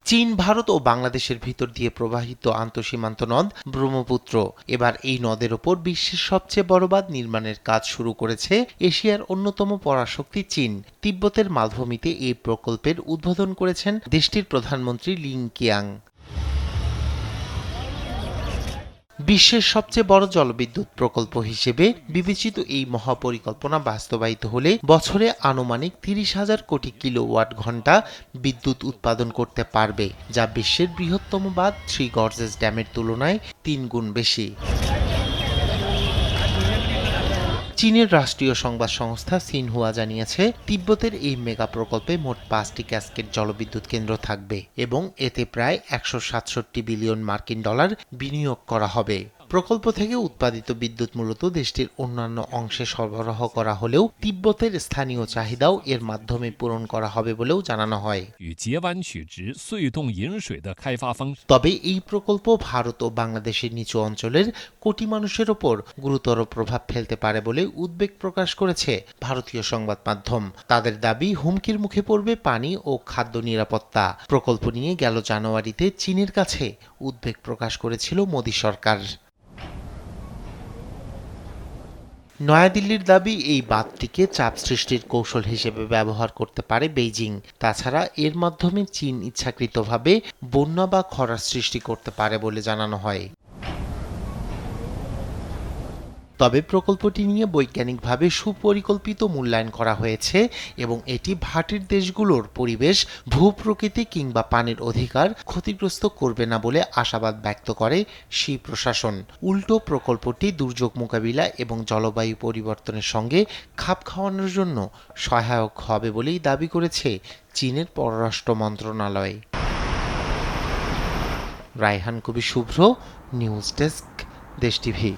চীন, ভারত ও বাংলাদেশের ভিতর দিয়ে প্রবাহিত আন্তঃসীমান্ত নদ ব্রহ্মপুত্র। এবার এই নদের ওপর বিশ্বের সবচেয়ে বড় বাঁধ নির্মাণের কাজ শুরু করেছে এশিয়ার অন্যতম পরাশক্তি চীন। তিব্বতের মালভূমিতে এই প্রকল্পের উদ্বোধন করেছেন দেশটির প্রধানমন্ত্রী লিন কিয়াং। বিশ্বের সবচেয়ে বড় জলবিদ্যুৎ প্রকল্প হিসেবে বিবেচিত এই মহাপরিকল্পনা বাস্তবায়িত হলে বছরে আনুমানিক ৩০,০০০ কোটি কিলোওয়াট ঘণ্টা বিদ্যুৎ উৎপাদন করতে পারবে, যা বিশ্বের বৃহত্তম বাঁধ থ্রি গর্জেস ড্যামের তুলনায় ৩ গুণ বেশি। চীনের রাষ্ট্রীয় সংবাদ সংস্থা সিনহুয়া জানিয়েছে, তিব্বতের এই মেগা প্রকল্পে মোট ৫টি ক্যাসকেড জলবিদ্যুৎ কেন্দ্র থাকবে এবং এতে প্রায় ১৬৭ বিলিয়ন মার্কিন ডলার বিনিয়োগ করা হবে। প্রকল্প থেকে উৎপাদিত বিদ্যুৎ মূলত দেশটির অন্যান্য অংশে সরবরাহ করা হলেও তিব্বতের স্থানীয় চাহিদাও এর মাধ্যমে পূরণ করা হবে বলেও জানানো হয়। তবে এই প্রকল্প ভারত ও বাংলাদেশের নিচু অঞ্চলের কোটি মানুষের ওপর গুরুতর প্রভাব ফেলতে পারে বলে উদ্বেগ প্রকাশ করেছে ভারতীয় সংবাদ মাধ্যম। তাদের দাবি, হুমকির মুখে পড়বে পানি ও খাদ্য নিরাপত্তা। প্রকল্প নিয়ে গেল জানুয়ারিতে চীনের কাছে উদ্বেগ প্রকাশ করেছিল মোদী সরকার। নয়াদিল্লির দাবি, এই বাঁধটিকে চাপ সৃষ্টির কৌশল হিসেবে ব্যবহার করতে পারে বেইজিং। তাছাড়া এর মাধ্যমে চীন ইচ্ছাকৃতভাবে বন্যা বা খরার সৃষ্টি করতে পারে বলে জানানো হয়। তবে প্রকল্পটি নিয়ে বৈজ্ঞানিকভাবে সুপরিকল্পিত মূল্যায়ন করা হয়েছে এবং এটি ভাটির দেশগুলোর পরিবেশ, ভূপ্রকৃতি কিংবা পানির অধিকার ক্ষতিগ্রস্ত করবে না বলে আশাবাদ ব্যক্ত করে শি প্রশাসন। উল্টো প্রকল্পটি দুর্যোগ মোকাবিলা এবং জলবায়ু পরিবর্তনের সঙ্গে খাপ খাওয়ানোর জন্য সহায়ক হবে বলেই দাবি করেছে চীনের পররাষ্ট্র মন্ত্রণালয়। রায়হান কবির শুভ্র, নিউজ ডেস্ক, দেশ টিভি।